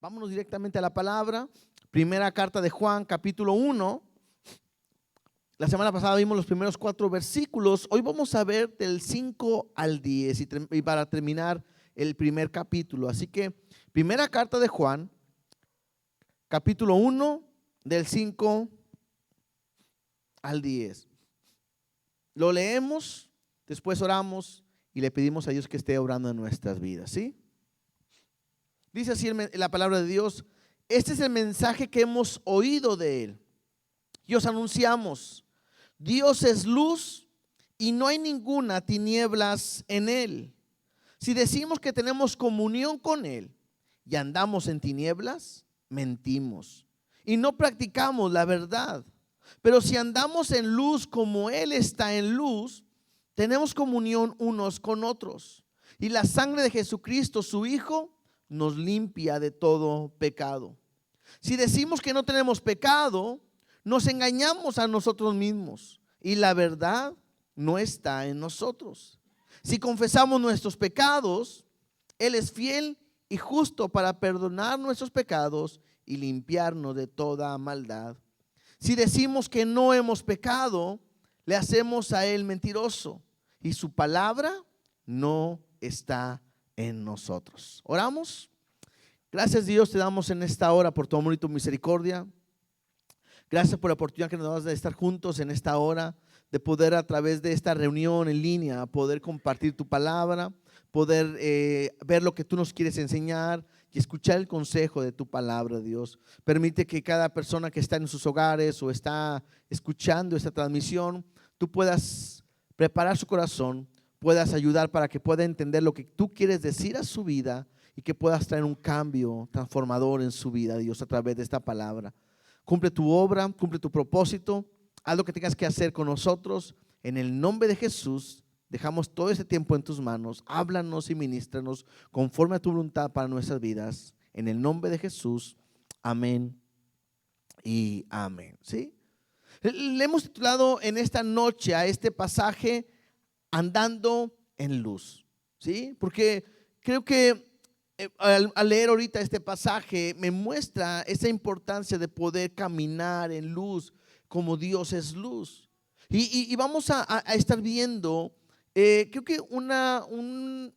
Vámonos directamente a la palabra. Primera carta de Juan, capítulo 1. La semana pasada vimos los primeros 4 versículos. Hoy vamos a ver del 5 al 10 y para terminar el primer capítulo. Así que primera carta de Juan, capítulo 1, del 5 al 10. Lo leemos, después oramos y le pedimos a Dios que esté obrando en nuestras vidas, ¿sí? Dice así la palabra de Dios: este es el mensaje que hemos oído de Él y os anunciamos: Dios es luz y no hay ninguna tinieblas en Él. Si decimos que tenemos comunión con Él y andamos en tinieblas, mentimos y no practicamos la verdad. Pero si andamos en luz como Él está en luz, tenemos comunión unos con otros. Y la sangre de Jesucristo, su Hijo, nos limpia de todo pecado. Si decimos que no tenemos pecado, nos engañamos a nosotros mismos y la verdad no está en nosotros. Si confesamos nuestros pecados, Él es fiel y justo para perdonar nuestros pecados y limpiarnos de toda maldad. Si decimos que no hemos pecado, le hacemos a Él mentiroso y su palabra no está en nosotros. Oramos. Gracias, Dios, te damos en esta hora por tu amor y tu misericordia. Gracias por la oportunidad que nos das de estar juntos en esta hora, de poder a través de esta reunión en línea, poder compartir tu palabra, poder ver lo que tú nos quieres enseñar y escuchar el consejo de tu palabra, Dios. Permite que cada persona que está en sus hogares o está escuchando esta transmisión, tú puedas preparar su corazón, puedas ayudar para que pueda entender lo que tú quieres decir a su vida y que puedas traer un cambio transformador en su vida, Dios, a través de esta palabra. Cumple tu obra, cumple tu propósito, haz lo que tengas que hacer con nosotros. En el nombre de Jesús, dejamos todo ese tiempo en tus manos. Háblanos y ministranos conforme a tu voluntad para nuestras vidas. En el nombre de Jesús, amén y amén. ¿Sí? Le hemos titulado en esta noche a este pasaje Andando en Luz. ¿Sí? Porque creo que al leer ahorita este pasaje me muestra esa importancia de poder caminar en luz como Dios es luz. Y vamos a estar viendo creo que un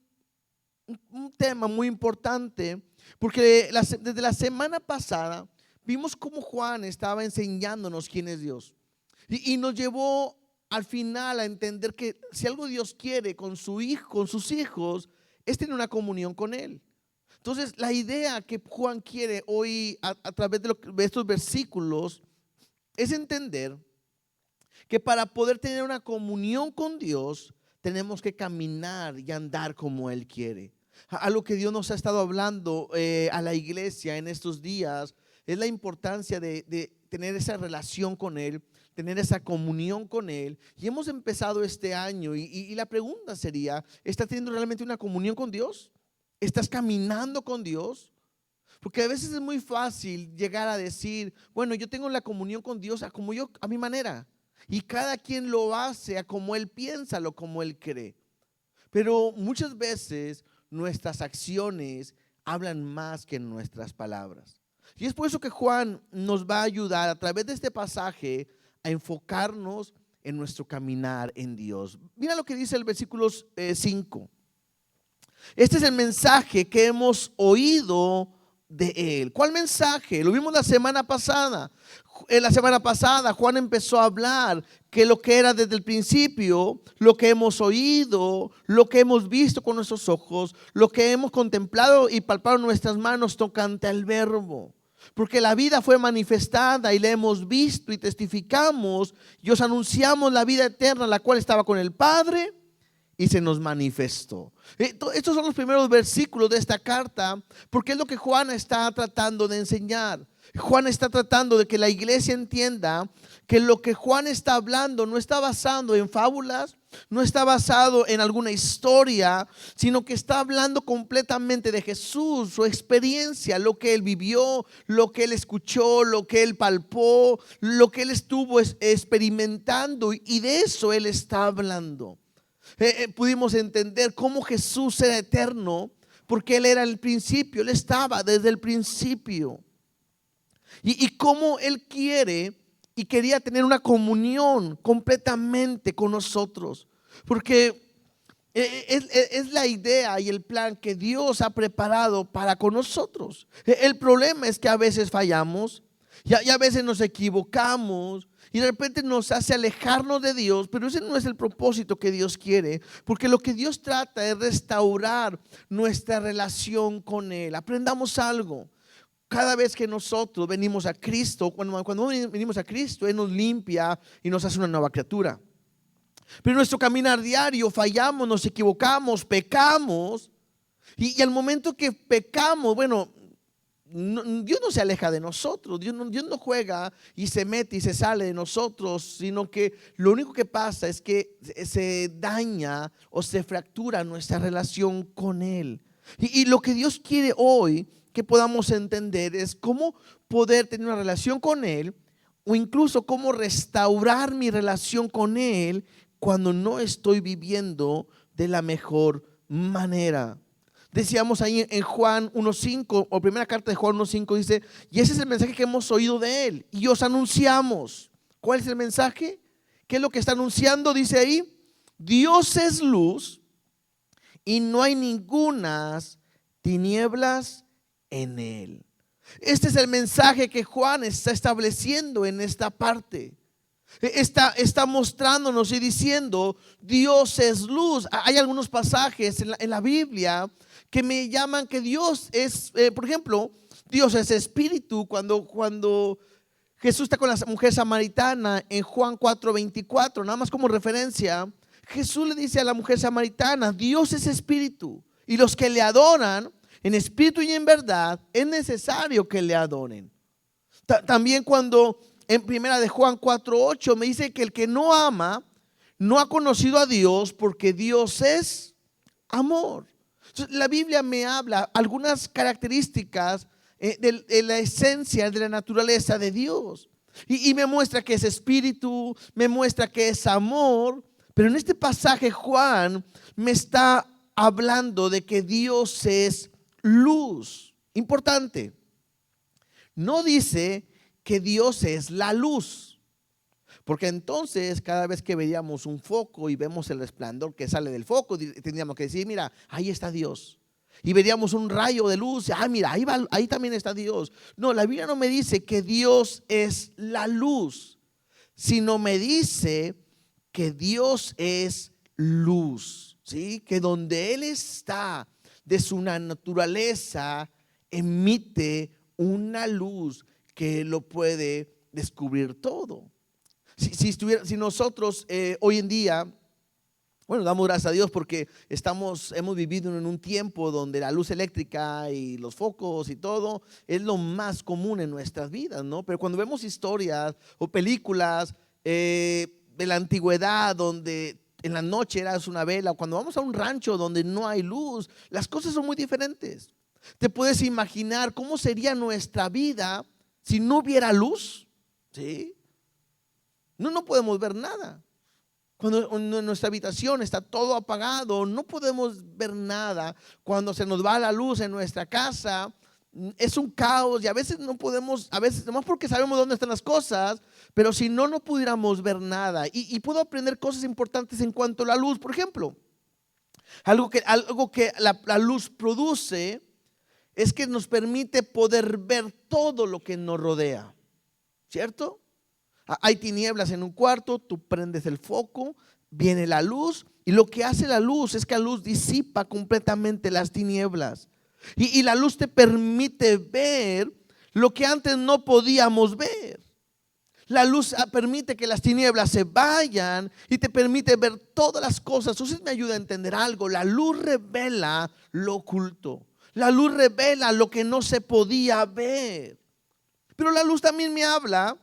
tema muy importante, porque desde la semana pasada vimos cómo Juan estaba enseñándonos quién es Dios y nos llevó al final a entender que si algo Dios quiere con su hijo, con sus hijos, es tener una comunión con Él. Entonces, la idea que Juan quiere hoy a través de estos versículos es entender que para poder tener una comunión con Dios tenemos que caminar y andar como Él quiere. Algo que Dios nos ha estado hablando a la iglesia en estos días es la importancia de tener esa relación con Él, tener esa comunión con Él. Y hemos empezado este año y la pregunta sería: ¿estás teniendo realmente una comunión con Dios? ¿Estás caminando con Dios? Porque a veces es muy fácil llegar a decir: bueno, yo tengo la comunión con Dios a mi manera. Y cada quien lo hace a como Él piensa, a como Él cree. Pero muchas veces nuestras acciones hablan más que nuestras palabras. Y es por eso que Juan nos va a ayudar a través de este pasaje a enfocarnos en nuestro caminar en Dios. Mira lo que dice el versículo 5. Este es el mensaje que hemos oído de Él. ¿Cuál mensaje? Lo vimos la semana pasada. La semana pasada Juan empezó a hablar que lo que era desde el principio, lo que hemos oído, lo que hemos visto con nuestros ojos, lo que hemos contemplado y palpado en nuestras manos tocante al verbo. Porque la vida fue manifestada y la hemos visto y testificamos y os anunciamos la vida eterna, la cual estaba con el Padre y se nos manifestó. Estos son los primeros versículos de esta carta, porque es lo que Juan está tratando de enseñar. Juan está tratando de que la iglesia entienda que lo que Juan está hablando no está basado en fábulas, no está basado en alguna historia, sino que está hablando completamente de Jesús, su experiencia, lo que Él vivió, lo que Él escuchó, lo que Él palpó, lo que Él estuvo experimentando, y de eso Él está hablando. Pudimos entender cómo Jesús era eterno porque Él era el principio, Él estaba desde el principio. Y cómo Él quiere y quería tener una comunión completamente con nosotros, porque es la idea y el plan que Dios ha preparado para con nosotros. El problema es que a veces fallamos y a veces nos equivocamos y de repente nos hace alejarnos de Dios, pero ese no es el propósito que Dios quiere, porque lo que Dios trata es restaurar nuestra relación con Él. Aprendamos algo. Cada vez que nosotros venimos a Cristo, cuando venimos a Cristo, Él nos limpia y nos hace una nueva criatura. Pero en nuestro caminar diario fallamos, nos equivocamos, pecamos. Y al momento que pecamos, bueno, Dios no se aleja de nosotros. Dios no juega y se mete y se sale de nosotros, sino que lo único que pasa es que se daña o se fractura nuestra relación con Él. Y lo que Dios quiere hoy que podamos entender es cómo poder tener una relación con Él, o incluso cómo restaurar mi relación con Él cuando no estoy viviendo de la mejor manera. Decíamos ahí en Juan 1:5, o primera carta de Juan 1:5, dice: y ese es el mensaje que hemos oído de Él y os anunciamos. ¿Cuál es el mensaje? ¿Qué es lo que está anunciando? Dice ahí: Dios es luz y no hay ningunas tinieblas en Él. Este es el mensaje que Juan está estableciendo en esta parte. Está mostrándonos y diciendo: Dios es luz. Hay algunos pasajes en la Biblia que me llaman que Dios es, por ejemplo, Dios es espíritu. Cuando Jesús está con la mujer samaritana en Juan 4:24, nada más como referencia, Jesús le dice a la mujer samaritana: Dios es espíritu y los que le adoran en espíritu y en verdad es necesario que le adoren. También cuando en primera de Juan 4:8 me dice que el que no ama no ha conocido a Dios, porque Dios es amor. Entonces, la Biblia me habla algunas características de la esencia, de la naturaleza de Dios, y me muestra que es espíritu, me muestra que es amor. Pero en este pasaje Juan me está hablando de que Dios es luz. Importante, no dice que Dios es la luz, porque entonces cada vez que veíamos un foco y vemos el resplandor que sale del foco, tendríamos que decir: mira, ahí está Dios. Y veríamos un rayo de luz: mira, ahí también está Dios. No, la Biblia no me dice que Dios es la luz, sino me dice que Dios es luz, ¿sí? Que donde Él está, de su naturaleza, emite una luz que lo puede descubrir todo. Si nosotros hoy en día, bueno, damos gracias a Dios porque hemos vivido en un tiempo donde la luz eléctrica y los focos y todo es lo más común en nuestras vidas, ¿no? Pero cuando vemos historias o películas de la antigüedad, donde en la noche eras una vela, o cuando vamos a un rancho donde no hay luz, las cosas son muy diferentes. ¿Te puedes imaginar cómo sería nuestra vida si no hubiera luz? ¿Sí? No podemos ver nada. Cuando en nuestra habitación está todo apagado, no podemos ver nada. Cuando se nos va la luz en nuestra casa, es un caos, y a veces no podemos, a veces nomás porque sabemos dónde están las cosas, pero si no pudiéramos ver nada. Y puedo aprender cosas importantes en cuanto a la luz. Por ejemplo, algo que la luz produce es que nos permite poder ver todo lo que nos rodea, ¿cierto? Hay tinieblas en un cuarto, tú prendes el foco, viene la luz, y lo que hace la luz es que la luz disipa completamente las tinieblas. Y la luz te permite ver lo que antes no podíamos ver. La luz permite que las tinieblas se vayan y te permite ver todas las cosas. Entonces me ayuda a entender algo. La luz revela lo oculto. La luz revela lo que no se podía ver. Pero la luz también me habla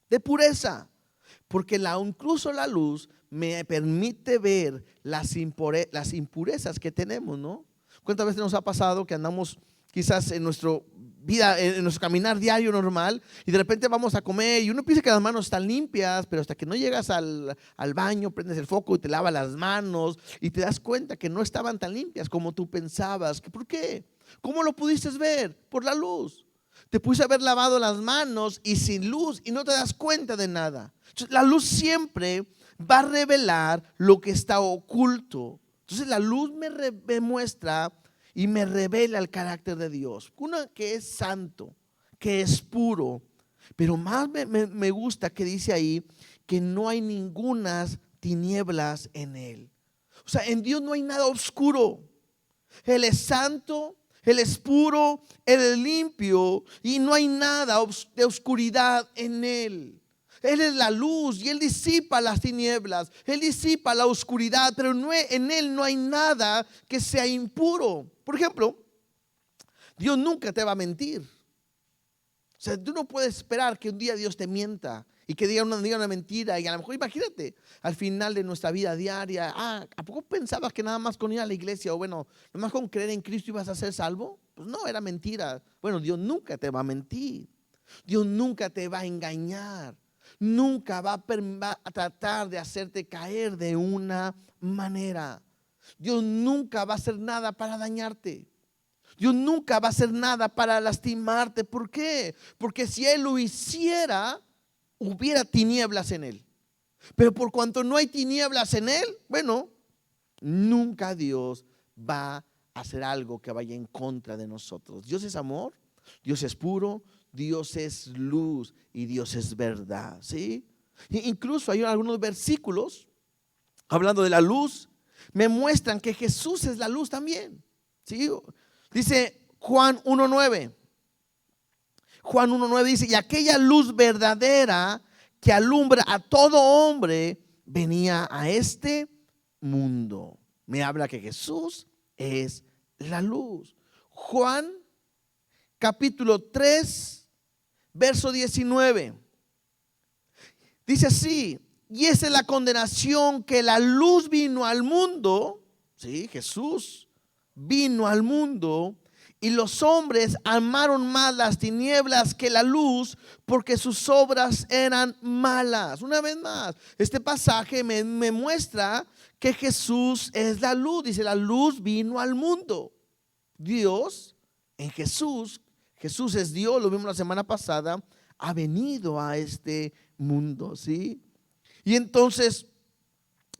de pureza, porque incluso la luz me permite ver las impurezas que tenemos, ¿no? ¿Cuántas veces nos ha pasado que quizás en nuestra vida, en nuestro caminar diario normal, y de repente vamos a comer y uno piensa que las manos están limpias, pero hasta que no llegas al baño, prendes el foco y te lavas las manos y te das cuenta que no estaban tan limpias como tú pensabas. ¿Por qué? ¿Cómo lo pudiste ver? Por la luz. Te pudiste haber lavado las manos y sin luz y no te das cuenta de nada. Entonces, la luz siempre va a revelar lo que está oculto. Entonces la luz me muestra y me revela el carácter de Dios. Uno que es santo, que es puro. Pero más me gusta que dice ahí que no hay ningunas tinieblas en Él. O sea, en Dios no hay nada oscuro. Él es santo, Él es puro, Él es limpio y no hay nada de oscuridad en Él. Él es la luz y Él disipa las tinieblas, Él disipa la oscuridad, pero en Él no hay nada que sea impuro. Por ejemplo, Dios nunca te va a mentir. O sea, tú no puedes esperar que un día Dios te mienta y que diga una mentira. Y a lo mejor, imagínate, al final de nuestra vida diaria, ¿a poco pensabas que nada más con ir a la iglesia o bueno, nada más con creer en Cristo ibas a ser salvo? Pues no, era mentira. Bueno, Dios nunca te va a mentir. Dios nunca te va a engañar. Nunca va a tratar de hacerte caer de una manera. Dios nunca va a hacer nada para dañarte. Dios nunca va a hacer nada para lastimarte. ¿Por qué? Porque si Él lo hiciera, hubiera tinieblas en Él. Pero por cuanto no hay tinieblas en Él, bueno, nunca Dios va a hacer algo que vaya en contra de nosotros. Dios es amor, Dios es puro, Dios es luz y Dios es verdad, ¿sí? Incluso hay algunos versículos hablando de la luz, me muestran que Jesús es la luz también, ¿sí? Dice Juan 1:9. Juan 1:9 dice, y aquella luz verdadera que alumbra a todo hombre venía a este mundo. Me habla que Jesús es la luz. Juan capítulo 3, verso 19. Dice así, y esa es la condenación, que la luz vino al mundo. Sí, Jesús vino al mundo y los hombres amaron más las tinieblas que la luz porque sus obras eran malas. Una vez más, este pasaje me muestra que Jesús es la luz. Dice, la luz vino al mundo. Dios en Jesús, Jesús es Dios, lo vimos la semana pasada, ha venido a este mundo, ¿sí? Y entonces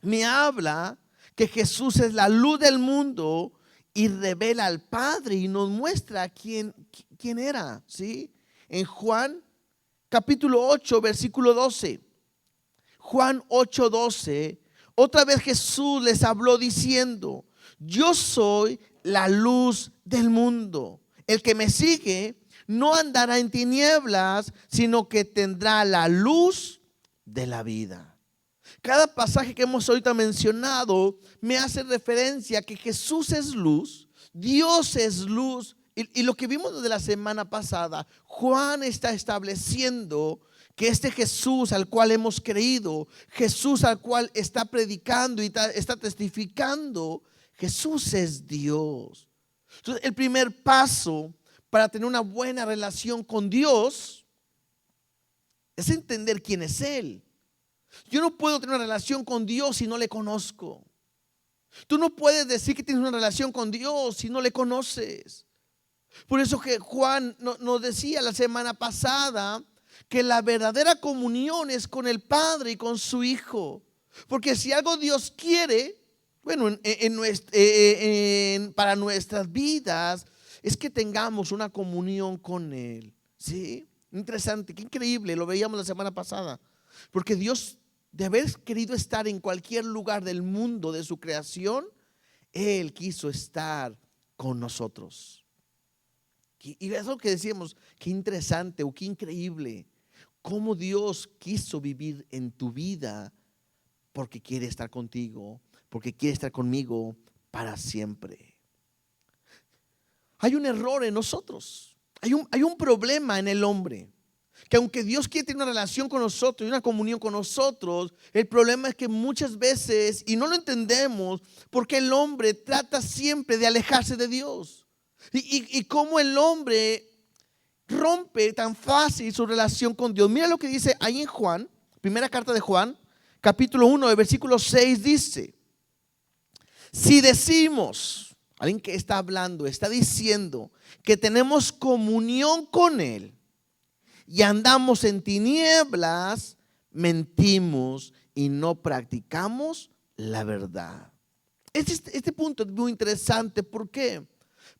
me habla que Jesús es la luz del mundo y revela al Padre y nos muestra quién era, ¿sí? En Juan capítulo 8, versículo 12. Juan 8:12. Otra vez Jesús les habló diciendo, yo soy la luz del mundo. El que me sigue no andará en tinieblas, sino que tendrá la luz de la vida. Cada pasaje que hemos ahorita mencionado me hace referencia a que Jesús es luz, Dios es luz. Y lo que vimos desde la semana pasada, Juan está estableciendo que este Jesús al cual hemos creído, Jesús al cual está predicando y está testificando, Jesús es Dios. Entonces, el primer paso para tener una buena relación con Dios es entender quién es Él. Yo no puedo tener una relación con Dios si no le conozco. Tú no puedes decir que tienes una relación con Dios si no le conoces. Por eso que Juan nos decía la semana pasada que la verdadera comunión es con el Padre y con su Hijo. Porque si algo Dios quiere, bueno, para nuestras vidas, es que tengamos una comunión con Él. ¿Sí? Interesante, qué increíble, lo veíamos la semana pasada. Porque Dios, de haber querido estar en cualquier lugar del mundo de su creación, Él quiso estar con nosotros. Y es lo que decíamos, qué interesante o qué increíble, cómo Dios quiso vivir en tu vida porque quiere estar contigo, porque quiere estar conmigo para siempre. Hay un error en nosotros, hay un problema en el hombre. Que aunque Dios quiere tener una relación con nosotros y una comunión con nosotros, el problema es que muchas veces, y no lo entendemos, porque el hombre trata siempre de alejarse de Dios. Y cómo el hombre rompe tan fácil su relación con Dios. Mira lo que dice ahí en Juan, primera carta de Juan, capítulo 1, versículo 6 dice: si decimos, alguien que está hablando, está diciendo que tenemos comunión con Él y andamos en tinieblas, mentimos y no practicamos la verdad. Este punto es muy interesante. ¿Por qué?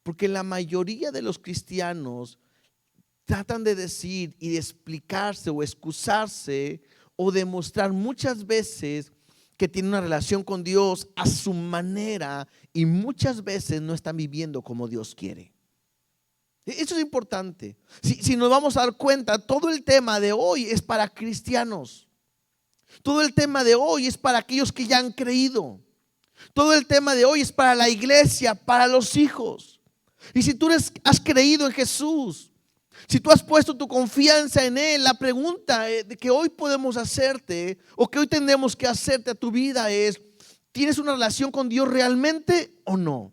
Porque la mayoría de los cristianos tratan de decir y de explicarse o excusarse o demostrar muchas veces que tienen una relación con Dios a su manera, y muchas veces no están viviendo como Dios quiere. Eso es importante. Si nos vamos a dar cuenta, todo el tema de hoy es para cristianos. Todo el tema de hoy es para aquellos que ya han creído. Todo el tema de hoy es para la iglesia, para los hijos. Y si tú has creído en Jesús, si tú has puesto tu confianza en Él, la pregunta que hoy podemos hacerte, o que hoy tendremos que hacerte a tu vida, es: ¿tienes una relación con Dios realmente o no?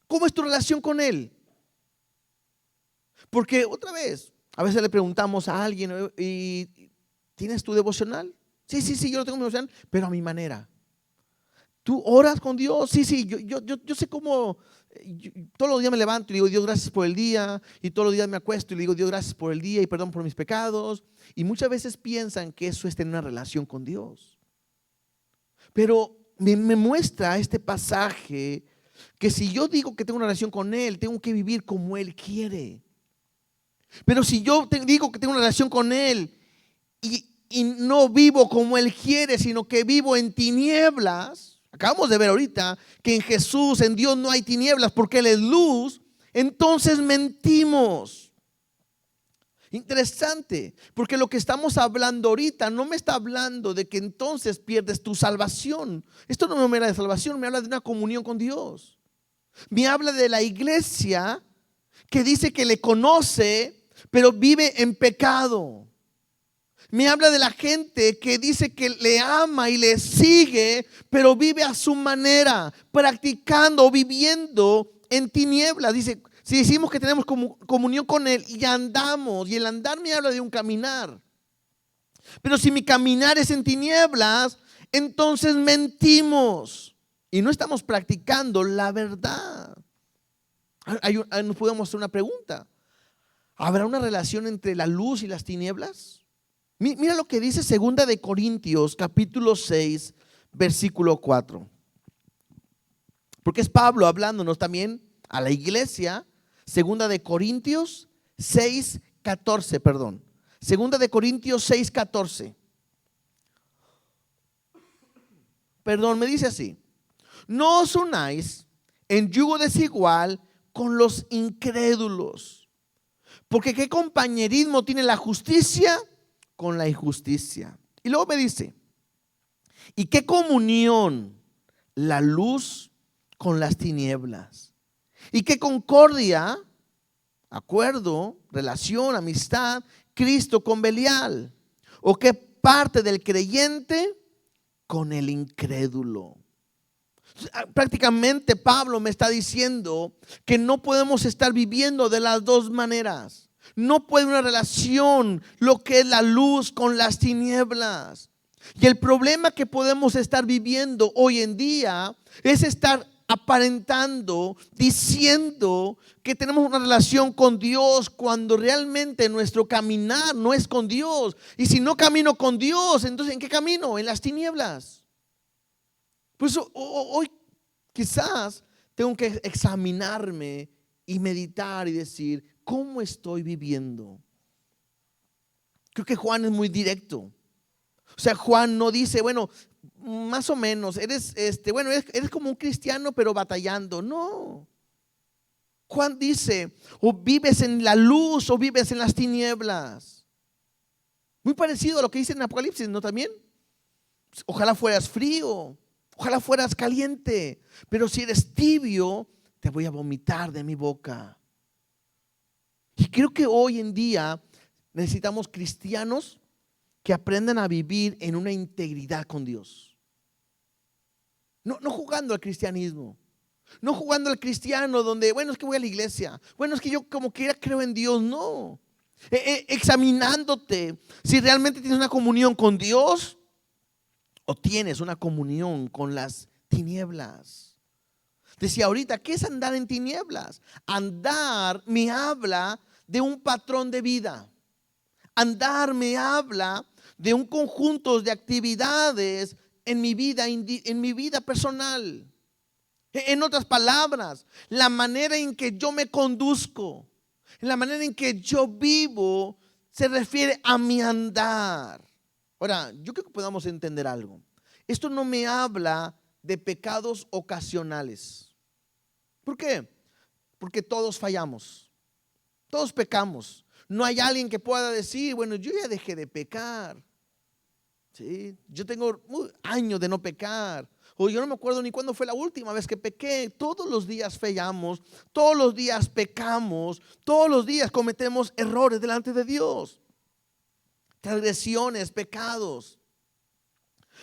¿Cómo es tu relación con Él? Porque otra vez, a veces le preguntamos a alguien: ¿y tienes tu devocional? Sí, yo lo tengo mi devocional, pero a mi manera. ¿Tú oras con Dios? Sí, yo sé cómo. Todos los días me levanto y le digo: Dios, gracias por el día. Y todos los días me acuesto y le digo: Dios, gracias por el día y perdón por mis pecados. Y muchas veces piensan que eso es tener una relación con Dios. Pero me muestra este pasaje que si yo digo que tengo una relación con Él, tengo que vivir como Él quiere. Pero si yo digo que tengo una relación con Él y no vivo como Él quiere, sino que vivo en tinieblas. Acabamos de ver ahorita que en Jesús, en Dios, no hay tinieblas porque Él es luz. Entonces mentimos. Interesante, porque lo que estamos hablando ahorita no me está hablando de que entonces pierdes tu salvación. Esto no me habla de salvación, me habla de una comunión con Dios. Me habla de la iglesia que dice que le conoce, pero vive en pecado. Me habla de la gente que dice que le ama y le sigue, pero vive a su manera, practicando o viviendo en tinieblas. Dice: si decimos que tenemos comunión con Él y andamos, y el andar me habla de un caminar. Pero si mi caminar es en tinieblas, entonces mentimos y no estamos practicando la verdad. Nos podemos hacer una pregunta: ¿habrá una relación entre la luz y las tinieblas? Mira lo que dice segunda de Corintios capítulo 6 versículo 4. Porque es Pablo hablándonos también a la iglesia. Segunda de Corintios 6, 14, perdón. Segunda de Corintios 6, 14. Perdón, me dice así: no os unáis en yugo desigual con los incrédulos, porque ¿qué compañerismo tiene la justicia con la injusticia? Y luego me dice: ¿y qué comunión la luz con las tinieblas? ¿Y qué concordia, acuerdo, relación, amistad, Cristo con Belial? ¿O qué parte del creyente con el incrédulo? Prácticamente Pablo me está diciendo que no podemos estar viviendo de las dos maneras. No puede una relación, lo que es la luz con las tinieblas. Y el problema que podemos estar viviendo hoy en día es estar aparentando, diciendo que tenemos una relación con Dios, cuando realmente nuestro caminar no es con Dios. Y si no camino con Dios, entonces ¿en qué camino? En las tinieblas. Pues hoy quizás tengo que examinarme y meditar y decir: ¿cómo estoy viviendo? Creo que Juan es muy directo. O sea, Juan no dice: bueno, más o menos, eres como un cristiano pero batallando. No. Juan dice: o vives en la luz o vives en las tinieblas. Muy parecido a lo que dice en Apocalipsis, ¿no? También. Ojalá fueras frío, ojalá fueras caliente, pero si eres tibio, te voy a vomitar de mi boca. Y creo que hoy en día necesitamos cristianos que aprendan a vivir en una integridad con Dios. No jugando al cristianismo, No jugando al cristiano donde, bueno, es que voy a la iglesia. Bueno, es que yo como quiera creo en Dios. No. Examinándote si realmente tienes una comunión con Dios o tienes una comunión con las tinieblas. Decía ahorita, ¿qué es andar en tinieblas? Andar me habla de un patrón de vida. Andar me habla de un conjunto de actividades en mi vida personal. En otras palabras, la manera en que yo me conduzco, la manera en que yo vivo, se refiere a mi andar. Ahora, yo creo que podamos entender algo. Esto no me habla de pecados ocasionales. ¿Por qué? Porque todos fallamos, todos pecamos. No hay alguien que pueda decir, bueno, yo ya dejé de pecar. ¿Sí? Yo tengo años de no pecar. O yo no me acuerdo ni cuándo fue la última vez que pequé. Todos los días fallamos, todos los días pecamos, todos los días cometemos errores delante de Dios. Transgresiones, pecados.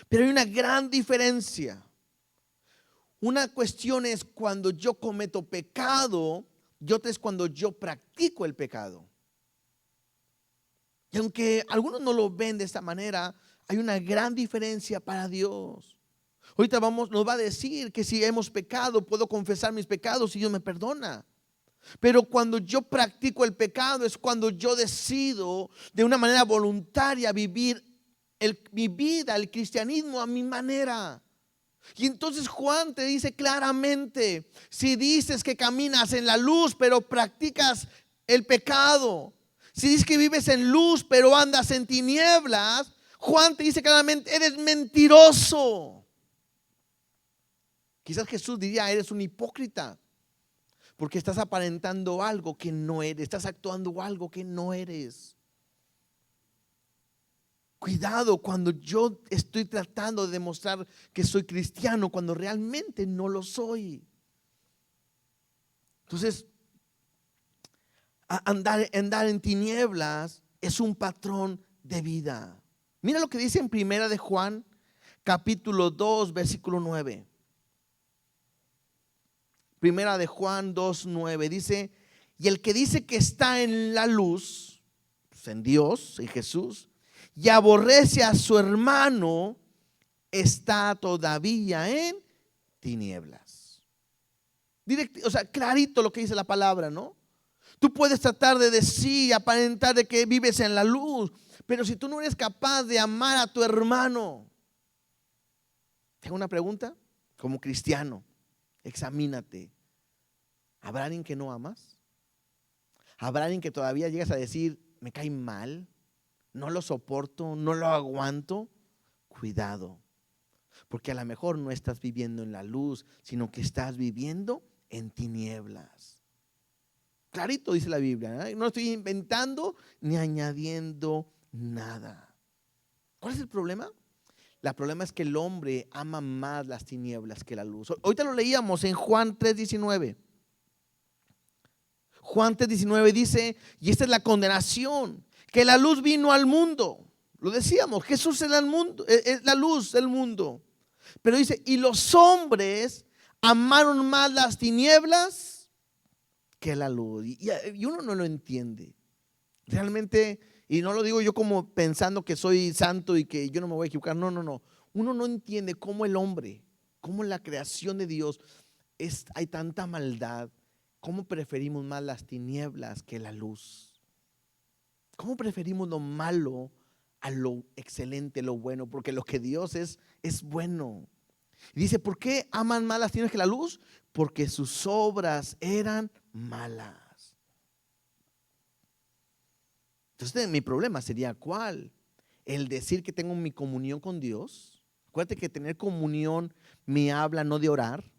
Pero hay una gran diferencia. Una cuestión es cuando yo cometo pecado y otra es cuando yo practico el pecado. Y aunque algunos no lo ven de esta manera, hay una gran diferencia para Dios. Ahorita nos va a decir que si hemos pecado, puedo confesar mis pecados y Dios me perdona. Pero cuando yo practico el pecado es cuando yo decido de una manera voluntaria vivir mi vida, el cristianismo a mi manera. Y entonces Juan te dice claramente, si dices que caminas en la luz pero practicas el pecado, si dices que vives en luz pero andas en tinieblas, Juan te dice claramente, eres mentiroso. Quizás Jesús diría, eres un hipócrita, porque estás aparentando algo que no eres, estás actuando algo que no eres. Cuidado cuando yo estoy tratando de demostrar que soy cristiano cuando realmente no lo soy. Entonces, andar en tinieblas es un patrón de vida. Mira lo que dice en Primera de Juan, capítulo 2, versículo 9. Primera de Juan 2, 9 dice, y el que dice que está en la luz, pues en Dios, en Jesús, y aborrece a su hermano, está todavía en tinieblas. O sea, clarito lo que dice la palabra, ¿no? Tú puedes tratar de decir, aparentar de que vives en la luz, pero si tú no eres capaz de amar a tu hermano, tengo una pregunta, como cristiano, examínate. ¿Habrá alguien que no amas? ¿Habrá alguien que todavía llegas a decir, me cae mal? No lo soporto, no lo aguanto. Cuidado, porque a lo mejor no estás viviendo en la luz, sino que estás viviendo en tinieblas. Clarito dice la Biblia, ¿eh? No estoy inventando ni añadiendo nada. ¿Cuál es el problema? El problema es que el hombre ama más las tinieblas que la luz. Ahorita lo leíamos en Juan 3:19. Juan 3:19 dice, y esta es la condenación, que la luz vino al mundo. Lo decíamos, Jesús es el mundo, es la luz del mundo. Pero dice, y los hombres amaron más las tinieblas que la luz. Y uno no lo entiende. Realmente, y no lo digo yo como pensando que soy santo y que yo no me voy a equivocar. No, no, no. Uno no entiende cómo el hombre, cómo la creación de Dios hay tanta maldad. ¿Cómo preferimos más las tinieblas que la luz? ¿Cómo preferimos lo malo a lo excelente, lo bueno? Porque lo que Dios es bueno. Y dice, ¿por qué aman más las tinieblas que la luz? Porque sus obras eran malas. Entonces mi problema sería ¿cuál? El decir que tengo mi comunión con Dios. Acuérdate que tener comunión me habla no de orar.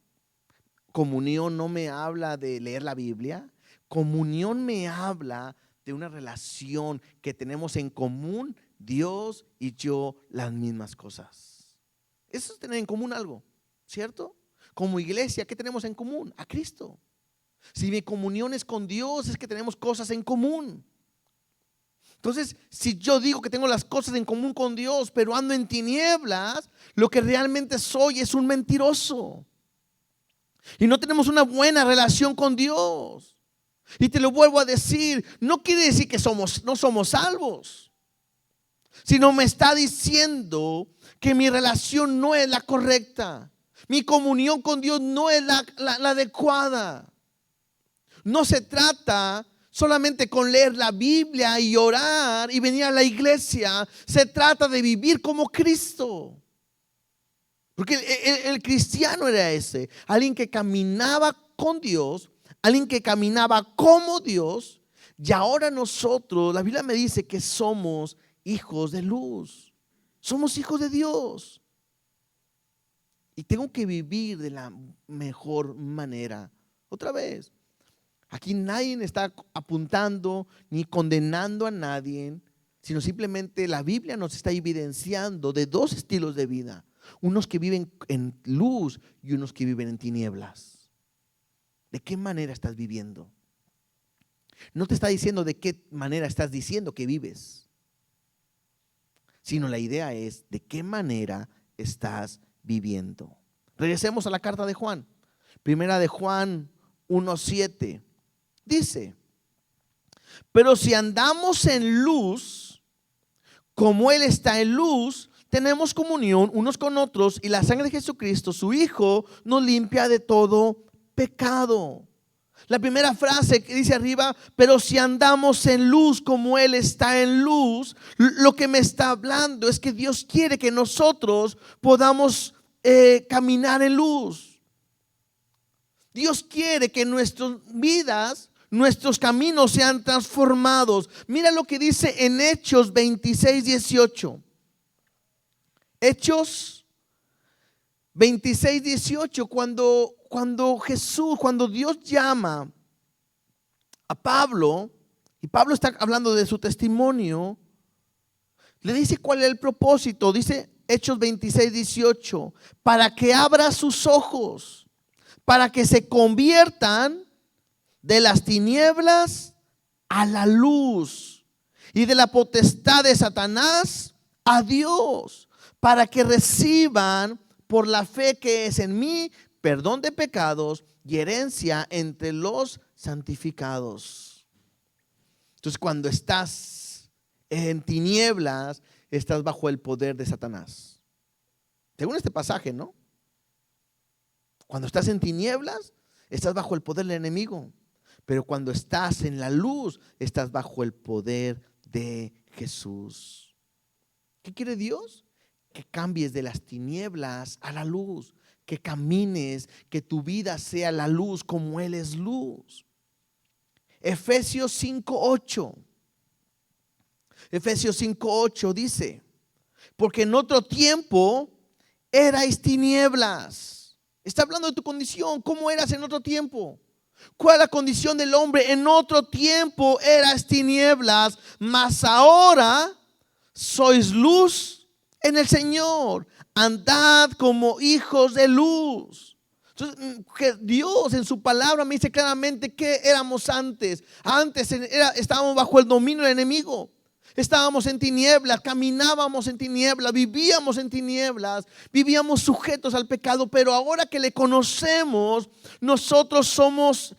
Comunión no me habla de leer la Biblia. Comunión me habla de una relación que tenemos en común, Dios y yo, las mismas cosas. Eso es tener en común algo, ¿cierto? Como iglesia, ¿qué tenemos en común? A Cristo. Si mi comunión es con Dios, es que tenemos cosas en común. Entonces, si yo digo que tengo las cosas en común con Dios, pero ando en tinieblas, lo que realmente soy es un mentiroso. Y no tenemos una buena relación con Dios. Y te lo vuelvo a decir, no quiere decir que no somos salvos, sino me está diciendo que mi relación no es la correcta. Mi comunión con Dios no es la adecuada. No se trata solamente con leer la Biblia y orar y venir a la iglesia. Se trata de vivir como Cristo. Porque el cristiano era ese, alguien que caminaba con Dios, alguien que caminaba como Dios. Y ahora nosotros, la Biblia me dice que somos hijos de luz. Somos hijos de Dios. Y tengo que vivir de la mejor manera. Otra vez, aquí nadie está apuntando ni condenando a nadie, sino simplemente la Biblia nos está evidenciando de dos estilos de vida. Unos que viven en luz y unos que viven en tinieblas. ¿De qué manera estás viviendo? No te está diciendo de qué manera estás diciendo que vives, sino la idea es de qué manera estás viviendo. Regresemos a la carta de Juan. Primera de Juan 1:7. Dice: pero si andamos en luz, como Él está en luz, tenemos comunión unos con otros, y la sangre de Jesucristo, su Hijo, nos limpia de todo pecado. La primera frase que dice arriba, pero si andamos en luz como Él está en luz, lo que me está hablando es que Dios quiere que nosotros podamos caminar en luz. Dios quiere que nuestras vidas, nuestros caminos sean transformados. Mira lo que dice en Hechos 26:18. Hechos 26:18, cuando Dios llama a Pablo, y Pablo está hablando de su testimonio, le dice cuál es el propósito. Dice Hechos 26:18, para que abra sus ojos, para que se conviertan de las tinieblas a la luz y de la potestad de Satanás a Dios, para que reciban por la fe que es en mí perdón de pecados y herencia entre los santificados. Entonces, cuando estás en tinieblas, estás bajo el poder de Satanás. Según este pasaje, ¿no? Cuando estás en tinieblas, estás bajo el poder del enemigo. Pero cuando estás en la luz, estás bajo el poder de Jesús. ¿Qué quiere Dios? Que cambies de las tinieblas a la luz, que camines, que tu vida sea la luz como Él es luz. Efesios 5:8. Efesios 5:8 dice: porque en otro tiempo erais tinieblas. Está hablando de tu condición. ¿Cómo eras en otro tiempo? ¿Cuál es la condición del hombre? En otro tiempo eras tinieblas, mas ahora sois luz en el Señor. Andad como hijos de luz. Entonces, Dios en su palabra me dice claramente que éramos antes. Antes estábamos bajo el dominio del enemigo. Estábamos en tinieblas, caminábamos en tinieblas, vivíamos en tinieblas, vivíamos sujetos al pecado. Pero ahora que le conocemos, nosotros somos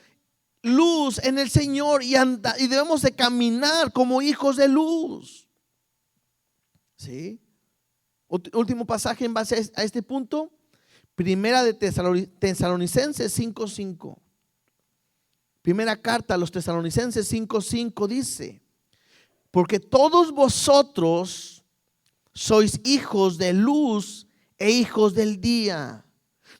luz en el Señor y debemos de caminar como hijos de luz. ¿Sí? Último pasaje en base a este punto. Primera de Tesalonicenses 5:5. Primera carta a los Tesalonicenses 5:5 dice: porque todos vosotros sois hijos de luz e hijos del día.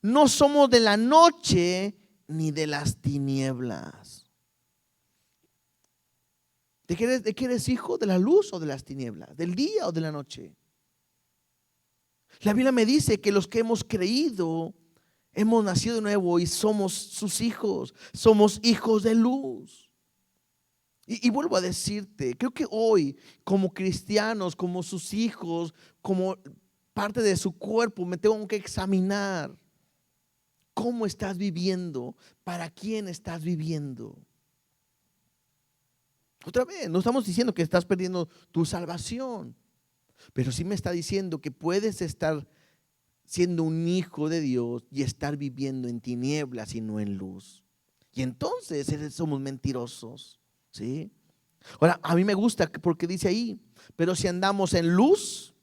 No somos de la noche ni de las tinieblas. ¿De qué eres hijo? ¿De la luz o de las tinieblas? ¿Del día o de la noche? La Biblia me dice que los que hemos creído, hemos nacido de nuevo y somos sus hijos. Somos hijos de luz. Y vuelvo a decirte, creo que hoy como cristianos, como sus hijos, como parte de su cuerpo, me tengo que examinar cómo estás viviendo, para quién estás viviendo. Otra vez, no estamos diciendo que estás perdiendo tu salvación, pero sí me está diciendo que puedes estar siendo un hijo de Dios y estar viviendo en tinieblas y no en luz. Y entonces somos mentirosos, ¿sí? Ahora, a mí me gusta porque dice ahí, pero si andamos en luz,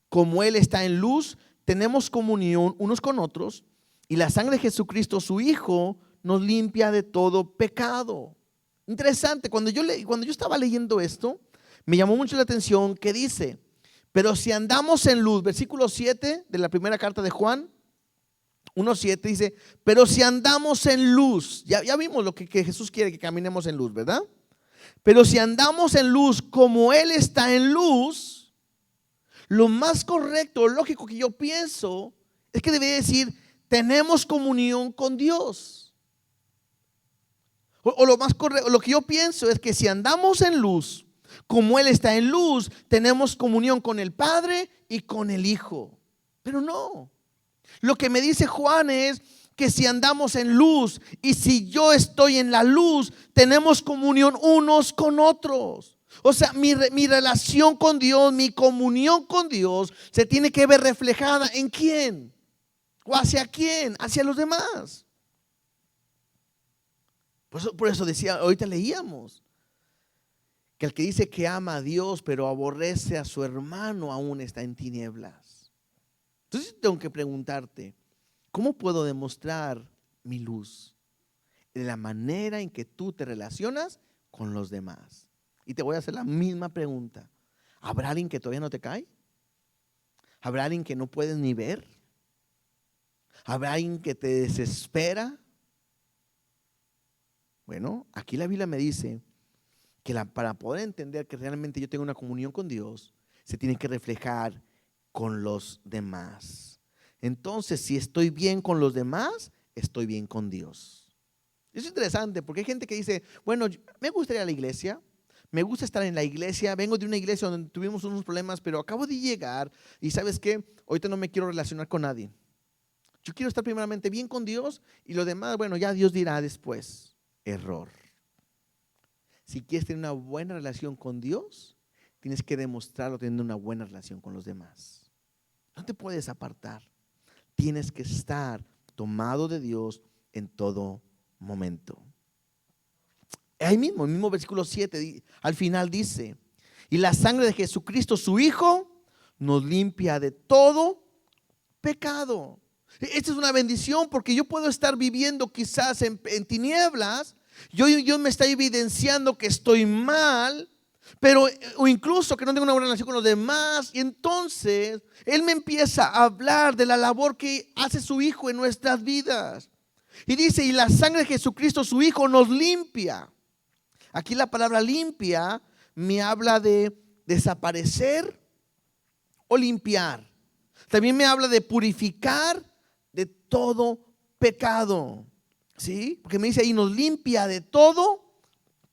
como Él está en luz, tenemos comunión unos con otros, y la sangre de Jesucristo, su Hijo, nos limpia de todo pecado. Interesante, cuando yo estaba leyendo esto, me llamó mucho la atención que dice, pero si andamos en luz, versículo 7 de la primera carta de Juan, 1:7 dice, pero si andamos en luz, ya vimos lo que Jesús quiere, que caminemos en luz, ¿verdad? Pero si andamos en luz como Él está en luz, lo más correcto, lógico que yo pienso, es que debería decir, tenemos comunión con Dios. O lo más correcto, lo que yo pienso es que si andamos en luz, como Él está en luz, tenemos comunión con el Padre y con el Hijo. Pero no. Lo que me dice Juan es que si andamos en luz y si yo estoy en la luz, tenemos comunión unos con otros. O sea, mi relación con Dios, mi comunión con Dios se tiene que ver reflejada ¿en quién? ¿O hacia quién? Hacia los demás. Por eso decía, ahorita leíamos, que el que dice que ama a Dios pero aborrece a su hermano aún está en tinieblas. Entonces tengo que preguntarte, ¿cómo puedo demostrar mi luz? De la manera en que tú te relacionas con los demás. Y te voy a hacer la misma pregunta. ¿Habrá alguien que todavía no te cae? ¿Habrá alguien que no puedes ni ver? ¿Habrá alguien que te desespera? Bueno, aquí la Biblia me dice que para poder entender que realmente yo tengo una comunión con Dios, se tiene que reflejar con los demás. Entonces, si estoy bien con los demás, estoy bien con Dios. Eso es interesante porque hay gente que dice, bueno, me gusta ir a la iglesia, me gusta estar en la iglesia, vengo de una iglesia donde tuvimos unos problemas, pero acabo de llegar y ¿sabes qué? Ahorita no me quiero relacionar con nadie. Yo quiero estar primeramente bien con Dios y lo demás, bueno, ya Dios dirá después. Error. Si quieres tener una buena relación con Dios, tienes que demostrarlo teniendo una buena relación con los demás. No te puedes apartar. Tienes que estar tomado de Dios en todo momento. Ahí mismo, el mismo versículo 7, al final dice, y la sangre de Jesucristo, su Hijo, nos limpia de todo pecado. Esta es una bendición porque yo puedo estar viviendo quizás en tinieblas. Yo me está evidenciando que estoy mal, pero o incluso que no tengo una buena relación con los demás. Y entonces Él me empieza a hablar de la labor que hace su Hijo en nuestras vidas. Y dice, y la sangre de Jesucristo, su Hijo, nos limpia. Aquí la palabra limpia me habla de desaparecer o limpiar. También me habla de purificar de todo pecado, ¿sí? Porque me dice ahí, nos limpia de todo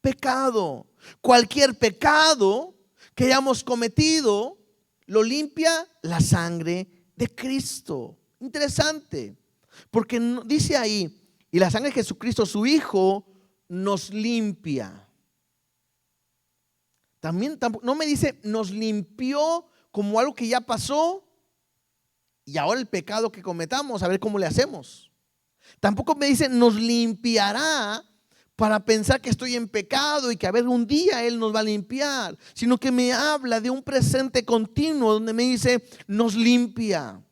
pecado. Cualquier pecado que hayamos cometido, lo limpia la sangre de Cristo. Interesante, porque dice ahí, y la sangre de Jesucristo, su Hijo, nos limpia. También no me dice, nos limpió como algo que ya pasó. Y ahora el pecado que cometamos, a ver cómo le hacemos. Tampoco me dice, nos limpiará para pensar que estoy en pecado y que a ver un día Él nos va a limpiar. Sino que me habla de un presente continuo donde me dice, nos limpia.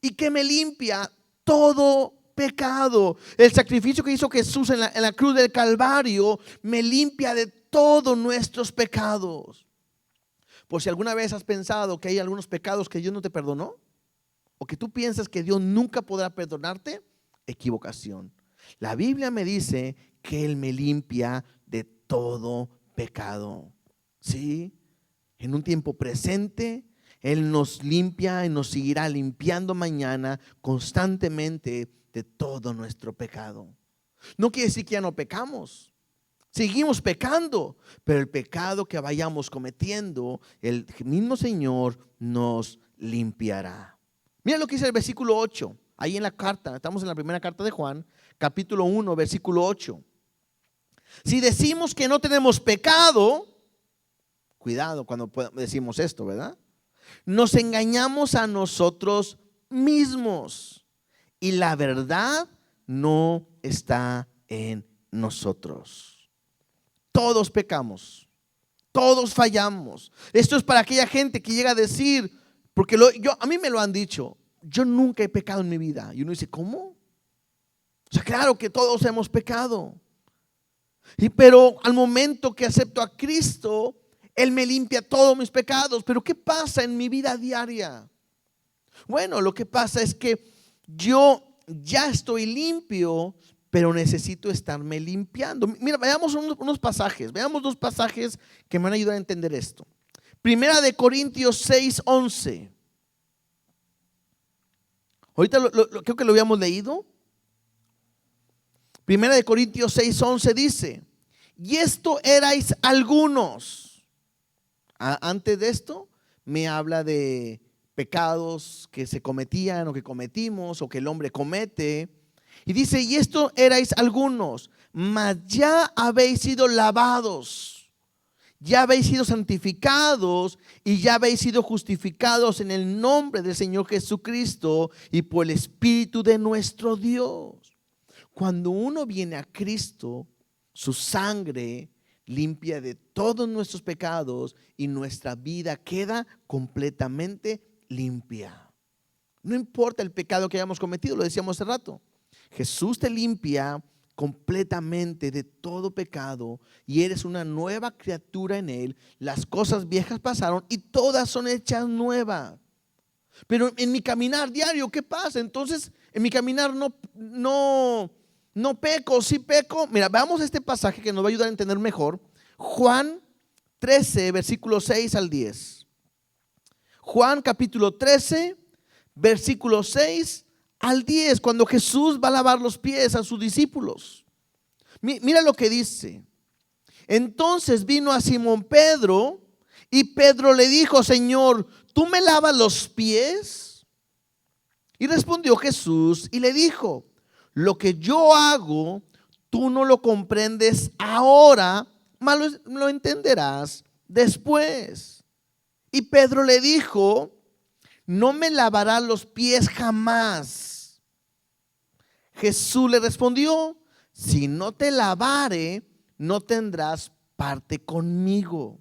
¿Y qué me limpia? Todo pecado. El sacrificio que hizo Jesús en la cruz del Calvario me limpia de todos nuestros pecados. Por si alguna vez has pensado que hay algunos pecados que Dios no te perdonó, o que tú piensas que Dios nunca podrá perdonarte, equivocación. La Biblia me dice que Él me limpia de todo pecado. ¿Sí? En un tiempo presente, Él nos limpia y nos seguirá limpiando mañana constantemente de todo nuestro pecado. No quiere decir que ya no pecamos. Seguimos pecando, pero el pecado que vayamos cometiendo, el mismo Señor nos limpiará. Mira lo que dice el versículo 8, ahí en la carta, estamos en la primera carta de Juan, capítulo 1, versículo 8. Si decimos que no tenemos pecado, cuidado cuando decimos esto, ¿verdad? Nos engañamos a nosotros mismos y la verdad no está en nosotros. Todos pecamos, todos fallamos. Esto es para aquella gente que llega a decir, porque a mí me lo han dicho, yo nunca he pecado en mi vida. Y uno dice, ¿cómo? O sea, claro que todos hemos pecado. Pero al momento que acepto a Cristo, Él me limpia todos mis pecados. Pero ¿qué pasa en mi vida diaria? Bueno, lo que pasa es que yo ya estoy limpio, pero necesito estarme limpiando. Mira, veamos unos pasajes. Veamos dos pasajes que me van a ayudar a entender esto. Primera de Corintios 6:11. Ahorita creo que lo habíamos leído. Primera de Corintios 6:11 dice: y esto erais algunos. Antes de esto me habla de pecados que se cometían o que cometimos o que el hombre comete. Y dice: y esto erais algunos, mas ya habéis sido lavados, ya habéis sido santificados y ya habéis sido justificados en el nombre del Señor Jesucristo y por el Espíritu de nuestro Dios. Cuando uno viene a Cristo, su sangre limpia de todos nuestros pecados y nuestra vida queda completamente limpia. No importa el pecado que hayamos cometido, lo decíamos hace rato. Jesús te limpia completamente de todo pecado y eres una nueva criatura en Él. Las cosas viejas pasaron y todas son hechas nuevas. Pero en mi caminar diario, ¿qué pasa? Entonces, en mi caminar no peco, sí peco. Mira, veamos este pasaje que nos va a ayudar a entender mejor. Juan 13, versículos 6 al 10. Juan capítulo 13, versículos 6 al 10. Cuando Jesús va a lavar los pies a sus discípulos. Mira lo que dice. Entonces vino a Simón Pedro y Pedro le dijo: Señor, ¿tú me lavas los pies? Y respondió Jesús y le dijo: lo que yo hago, tú no lo comprendes ahora, mas lo entenderás después. Y Pedro le dijo: no me lavarás los pies jamás. Jesús le respondió: si no te lavare, no tendrás parte conmigo.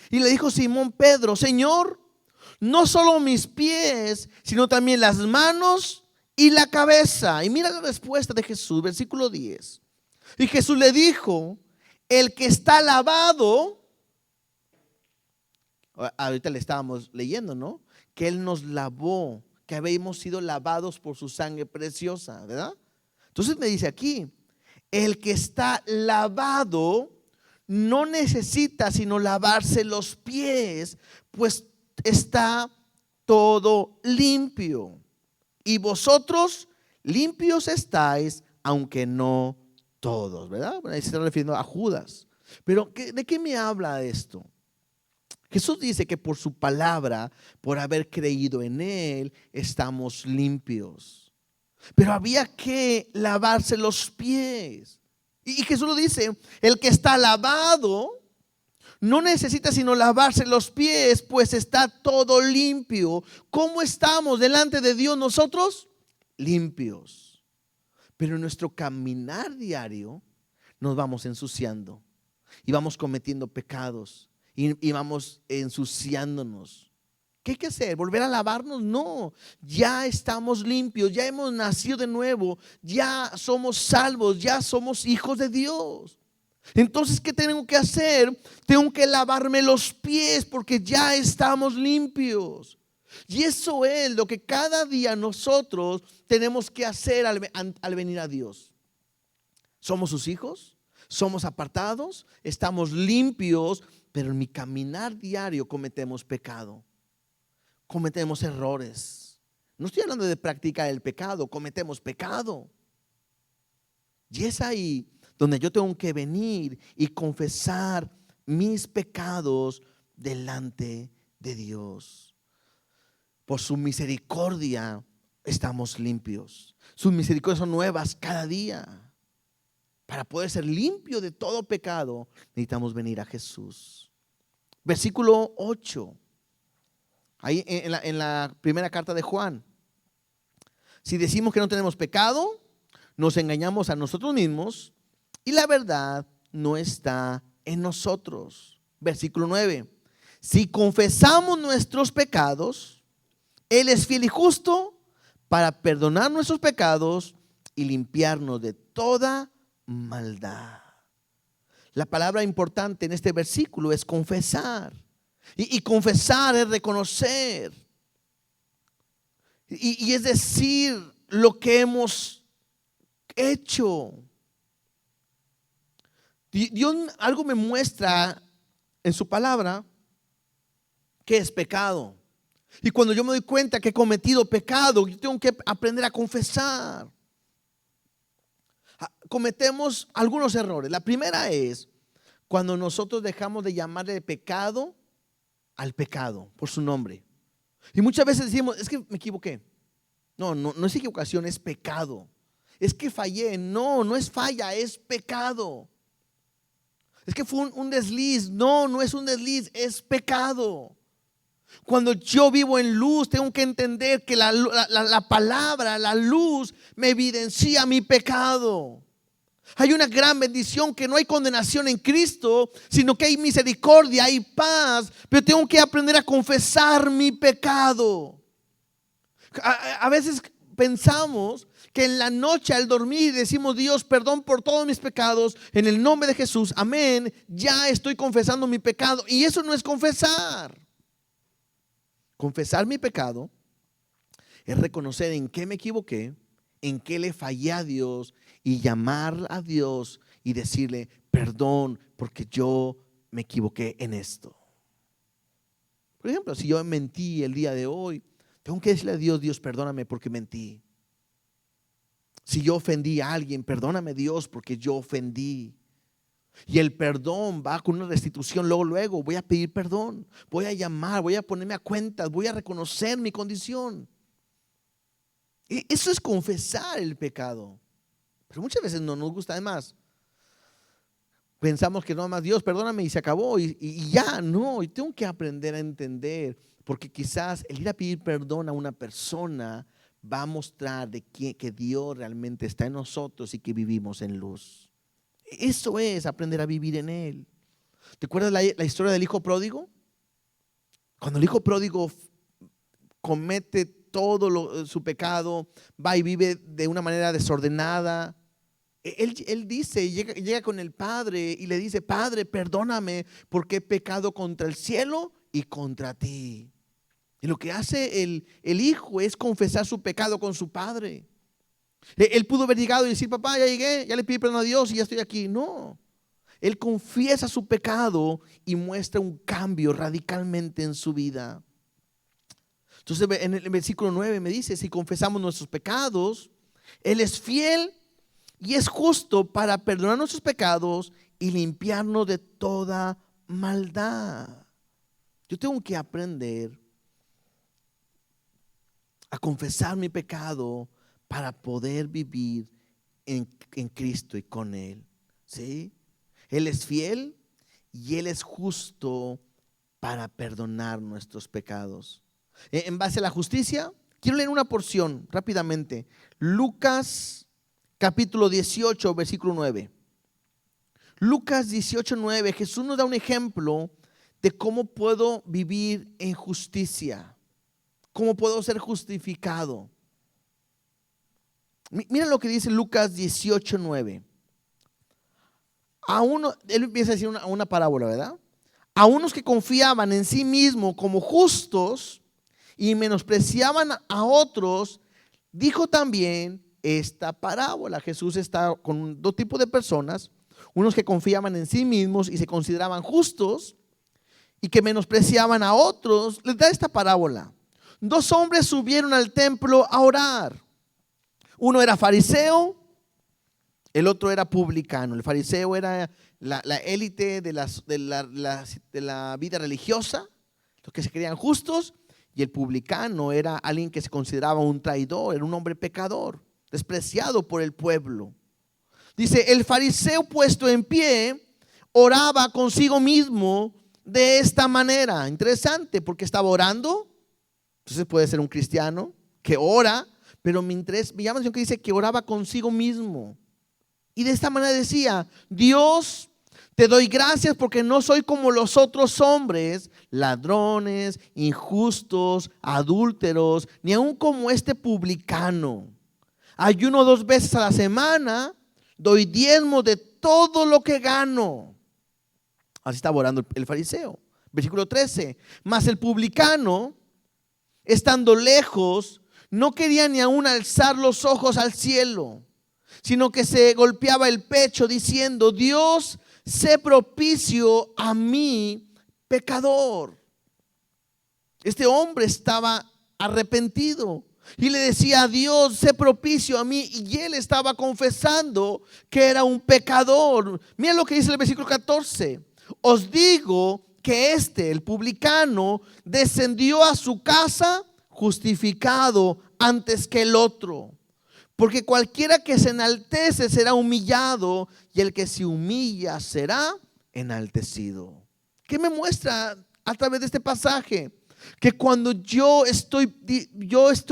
Y le dijo Simón Pedro: Señor, no solo mis pies, sino también las manos y la cabeza. Y mira la respuesta de Jesús, versículo 10. Y Jesús le dijo: el que está lavado, ahorita le estábamos leyendo, ¿no? Que Él nos lavó, que habíamos sido lavados por su sangre preciosa, ¿verdad? Entonces me dice aquí: el que está lavado no necesita sino lavarse los pies, pues está todo limpio. Y vosotros limpios estáis, aunque no todos, ¿verdad? Bueno, ahí se está refiriendo a Judas. Pero ¿de qué me habla esto? Jesús dice que por su palabra, por haber creído en Él, estamos limpios. Pero había que lavarse los pies. Y Jesús lo dice: el que está lavado no necesita sino lavarse los pies, pues está todo limpio. ¿Cómo estamos delante de Dios nosotros? Limpios. Pero en nuestro caminar diario nos vamos ensuciando y vamos cometiendo pecados y vamos ensuciándonos. ¿Qué hay que hacer? ¿Volver a lavarnos? No, ya estamos limpios, ya hemos nacido de nuevo, ya somos salvos, ya somos hijos de Dios. Entonces, ¿qué tengo que hacer? Tengo que lavarme los pies porque ya estamos limpios. Y eso es lo que cada día nosotros tenemos que hacer al venir a Dios. Somos sus hijos, somos apartados, estamos limpios, pero en mi caminar diario cometemos pecado, cometemos errores. No estoy hablando de practicar el pecado, cometemos pecado. Y es ahí donde yo tengo que venir y confesar mis pecados delante de Dios. Por su misericordia estamos limpios. Sus misericordias son nuevas cada día. Para poder ser limpio de todo pecado, necesitamos venir a Jesús. Versículo 8. Ahí en la primera carta de Juan. Si decimos que no tenemos pecado, nos engañamos a nosotros mismos y la verdad no está en nosotros. Versículo 9. Si confesamos nuestros pecados, Él es fiel y justo para perdonar nuestros pecados y limpiarnos de toda maldad. La palabra importante en este versículo es confesar. Y confesar es reconocer. Y es decir lo que hemos hecho. Dios algo me muestra en su palabra que es pecado. Y cuando yo me doy cuenta que he cometido pecado, yo tengo que aprender a confesar. Cometemos algunos errores. La primera es cuando nosotros dejamos de llamarle pecado al pecado por su nombre. Y muchas veces decimos, es que me equivoqué. No es equivocación, es pecado. Es que fallé. No es falla, es pecado. Es que fue un desliz. No es un desliz, es pecado. Cuando yo vivo en luz, tengo que entender que la palabra, la luz, me evidencia mi pecado. Hay una gran bendición, que no hay condenación en Cristo, sino que hay misericordia, hay paz. Pero tengo que aprender a confesar mi pecado. A veces pensamos que en la noche al dormir decimos: Dios, perdón por todos mis pecados, en el nombre de Jesús, amén. Ya estoy confesando mi pecado. Y eso no es confesar. Confesar mi pecado es reconocer en qué me equivoqué, en qué le fallé a Dios, y llamar a Dios y decirle: perdón porque yo me equivoqué en esto. Por ejemplo, si yo mentí el día de hoy, tengo que decirle a Dios: Dios, perdóname porque mentí. Si yo ofendí a alguien, perdóname, Dios, porque yo ofendí. Y el perdón va con una restitución. Luego voy a pedir perdón, voy a llamar, voy a ponerme a cuentas, voy a reconocer mi condición. Y eso es confesar el pecado. Pero muchas veces no nos gusta. Además, pensamos que no más, Dios, perdóname, y se acabó. Y ya, no. Y tengo que aprender a entender. Porque quizás el ir a pedir perdón a una persona va a mostrar que Dios realmente está en nosotros y que vivimos en luz. Eso es aprender a vivir en Él. ¿Te acuerdas la historia del hijo pródigo? Cuando el hijo pródigo comete todo su pecado, va y vive de una manera desordenada. Él dice, llega con el padre y le dice: Padre, perdóname porque he pecado contra el cielo y contra ti. Y lo que hace el hijo es confesar su pecado con su padre. Él pudo haber llegado y decir: papá, ya llegué, ya le pedí perdón a Dios y ya estoy aquí. No, él confiesa su pecado y muestra un cambio radicalmente en su vida. Entonces en el versículo 9 me dice: si confesamos nuestros pecados, Él es fiel y es justo para perdonar nuestros pecados y limpiarnos de toda maldad. Yo tengo que aprender a confesar mi pecado para poder vivir en Cristo y con Él. ¿Sí? Él es fiel y Él es justo para perdonar nuestros pecados. En base a la justicia, quiero leer una porción rápidamente. Lucas capítulo 18, versículo 9. Lucas 18, 9. Jesús nos da un ejemplo de cómo puedo vivir en justicia. ¿Cómo puedo ser justificado? Mira lo que dice Lucas 18, 9. Él empieza a decir una parábola, ¿verdad? A unos que confiaban en sí mismos como justos y menospreciaban a otros, dijo también esta parábola. Jesús está con dos tipos de personas: unos que confiaban en sí mismos y se consideraban justos, y que menospreciaban a otros. Les da esta parábola. Dos hombres subieron al templo a orar. Uno era fariseo, el otro era publicano. El fariseo era la élite de la vida religiosa, los que se creían justos, y el publicano era alguien que se consideraba un traidor, era un hombre pecador, despreciado por el pueblo. Dice: el fariseo, puesto en pie, oraba consigo mismo de esta manera. Interesante, porque estaba orando. Entonces puede ser un cristiano que ora, pero me llama la atención que dice que oraba consigo mismo. Y de esta manera decía: Dios, te doy gracias porque no soy como los otros hombres, ladrones, injustos, adúlteros, ni aun como este publicano. Ayuno 2 veces a la semana, doy diezmo de todo lo que gano. Así estaba orando el fariseo. Versículo 13. Mas el publicano, estando lejos, no quería ni aún alzar los ojos al cielo, sino que se golpeaba el pecho diciendo: Dios, sé propicio a mí, pecador. Este hombre estaba arrepentido y le decía a Dios: sé propicio a mí. Y él estaba confesando que era un pecador. Mira lo que dice el versículo 14. Os digo que el publicano, descendió a su casa justificado antes que el otro. Porque cualquiera que se enaltece será humillado, y el que se humilla será enaltecido. ¿Qué me muestra a través de este pasaje? Que cuando yo estoy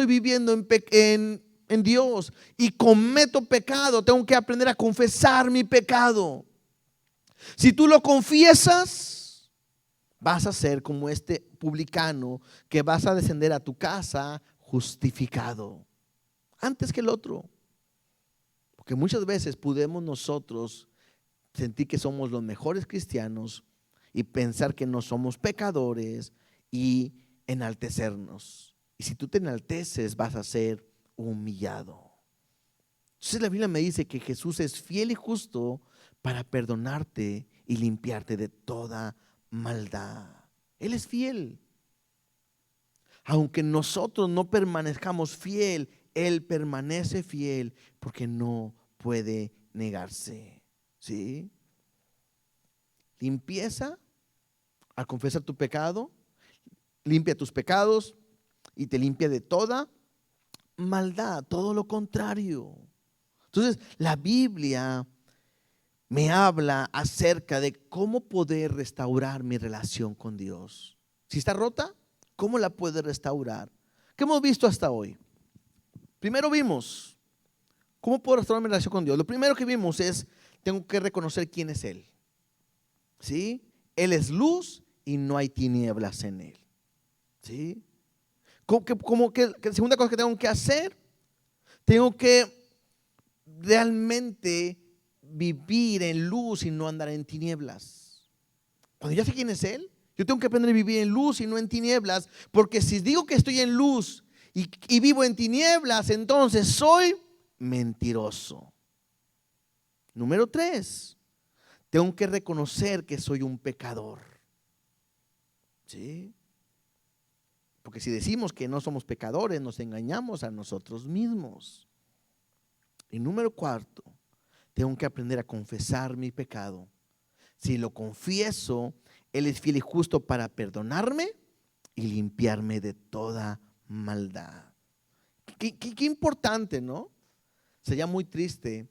viviendo en Dios y cometo pecado, tengo que aprender a confesar mi pecado. Si tú lo confiesas, vas a ser como este publicano, que vas a descender a tu casa justificado antes que el otro. Porque muchas veces podemos nosotros sentir que somos los mejores cristianos y pensar que no somos pecadores y enaltecernos. Y si tú te enalteces, vas a ser humillado. Entonces la Biblia me dice que Jesús es fiel y justo para perdonarte y limpiarte de toda maldad. Él es fiel. Aunque nosotros no permanezcamos fiel, Él permanece fiel porque no puede negarse. ¿Sí? Limpieza al confesar tu pecado, limpia tus pecados y te limpia de toda maldad, todo lo contrario. Entonces, la Biblia me habla acerca de cómo poder restaurar mi relación con Dios. Si está rota, ¿cómo la puedo restaurar? ¿Qué hemos visto hasta hoy? Primero vimos cómo puedo restaurar mi relación con Dios. Lo primero que vimos es: tengo que reconocer quién es Él. ¿Sí? Él es luz y no hay tinieblas en Él. ¿Sí? La segunda cosa que tengo que hacer, tengo que realmente vivir en luz y no andar en tinieblas. Cuando ya sé quién es Él, yo tengo que aprender a vivir en luz y no en tinieblas. Porque si digo que estoy en luz y vivo en tinieblas, entonces soy mentiroso. Número 3, tengo que reconocer que soy un pecador. ¿Sí? Porque si decimos que no somos pecadores, nos engañamos a nosotros mismos. Y número 4, tengo que aprender a confesar mi pecado. Si lo confieso, Él es fiel y justo para perdonarme y limpiarme de toda maldad. Qué importante, ¿no? Sería muy triste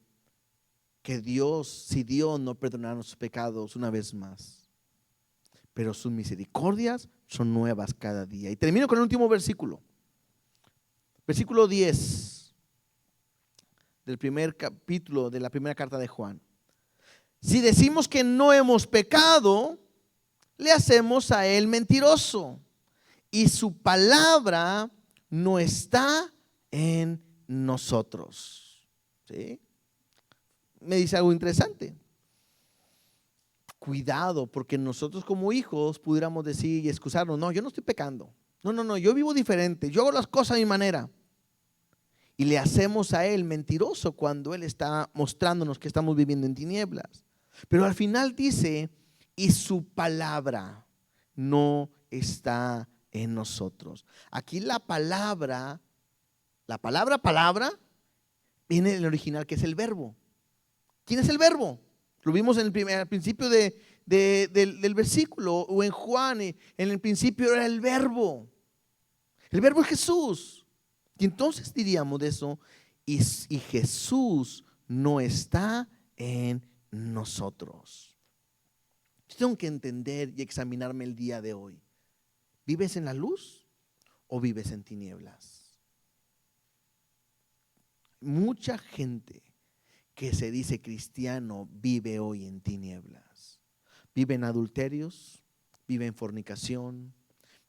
que si Dios no perdonara nuestros pecados una vez más. Pero sus misericordias son nuevas cada día. Y termino con el último versículo. Versículo 10 del primer capítulo de la primera carta de Juan. Si decimos que no hemos pecado, le hacemos a Él mentiroso, y su palabra no está en nosotros. ¿Sí? Me dice algo interesante. Cuidado, porque nosotros como hijos pudiéramos decir y excusarnos: no, yo no estoy pecando. No, yo vivo diferente, yo hago las cosas a mi manera. Y le hacemos a Él mentiroso cuando Él está mostrándonos que estamos viviendo en tinieblas. Pero al final dice: y su palabra no está en nosotros. Aquí la palabra, viene del original, que es el verbo. ¿Quién es el verbo? Lo vimos al principio del versículo, o en Juan. En el principio era el verbo. El verbo es Jesús. Y entonces diríamos de eso: y Jesús no está en nosotros. Yo tengo que entender y examinarme el día de hoy. ¿Vives en la luz o vives en tinieblas? Mucha gente que se dice cristiano vive hoy en tinieblas. Vive en adulterios, vive en fornicación,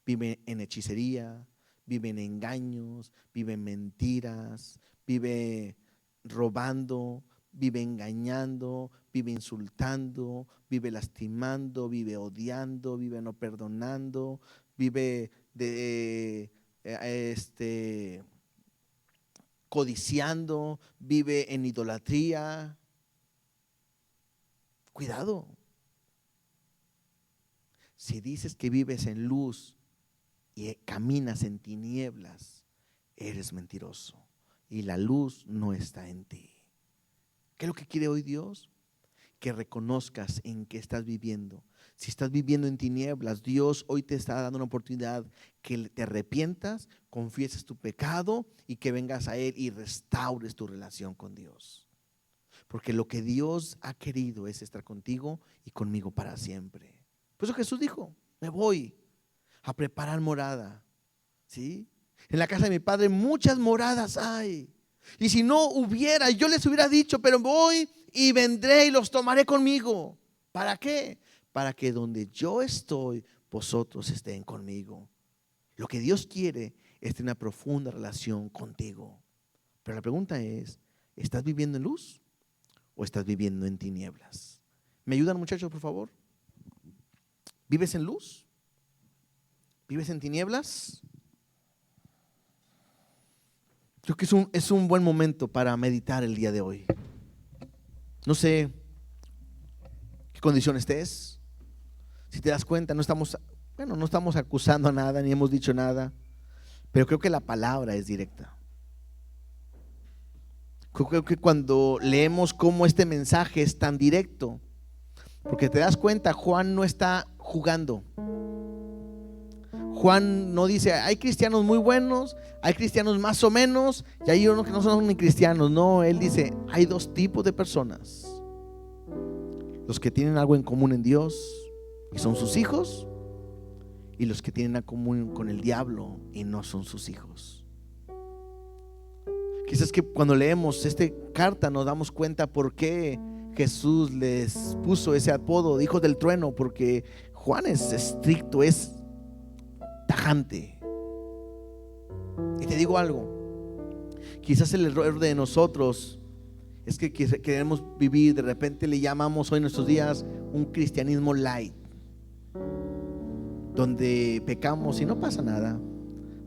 vive en hechicería, vive en engaños, vive en mentiras, vive robando, vive engañando, vive insultando, vive lastimando, vive odiando, vive no perdonando, vive codiciando, vive en idolatría. Cuidado. Si dices que vives en luz y caminas en tinieblas, eres mentiroso y la luz no está en ti. ¿Qué es lo que quiere hoy Dios? Que reconozcas en qué estás viviendo. Si estás viviendo en tinieblas, Dios hoy te está dando una oportunidad que te arrepientas, confieses tu pecado y que vengas a Él y restaures tu relación con Dios. Porque lo que Dios ha querido es estar contigo y conmigo para siempre. Por eso Jesús dijo: me voy a preparar morada. ¿Sí? En la casa de mi Padre muchas moradas hay. Y si no hubiera, yo les hubiera dicho, pero voy y vendré y los tomaré conmigo. ¿Para qué? Para que donde yo estoy, vosotros estén conmigo. Lo que Dios quiere es tener una profunda relación contigo. Pero la pregunta es: ¿estás viviendo en luz o estás viviendo en tinieblas? ¿Me ayudan, muchachos, por favor? ¿Vives en luz? ¿Vives en tinieblas? Creo que es un buen momento para meditar el día de hoy. No sé qué condición estés. Si te das cuenta, no estamos acusando a nada, ni hemos dicho nada, pero creo que la palabra es directa. Creo que cuando leemos cómo este mensaje es tan directo, porque te das cuenta, Juan no está jugando. Juan no dice: hay cristianos muy buenos, hay cristianos más o menos, y hay unos que no son ni cristianos. No, él dice: hay dos tipos de personas: los que tienen algo en común en Dios y son sus hijos, y los que tienen algo en común con el diablo y no son sus hijos. Quizás que cuando leemos esta carta nos damos cuenta por qué Jesús les puso ese apodo de hijos del trueno, porque Juan es estricto, es tajante. Y te digo algo: quizás el error de nosotros es que queremos vivir, de repente le llamamos hoy en nuestros días un cristianismo light, donde pecamos y no pasa nada,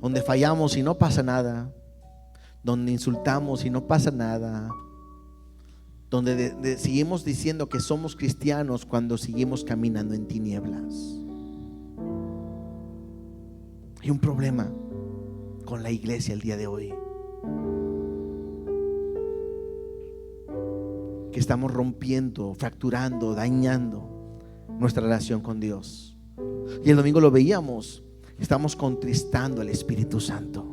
donde fallamos y no pasa nada, donde insultamos y no pasa nada, donde seguimos diciendo que somos cristianos cuando seguimos caminando en tinieblas. Hay un problema con la iglesia el día de hoy, que estamos rompiendo, fracturando, dañando nuestra relación con Dios. Y el domingo lo veíamos: estamos contristando al Espíritu Santo.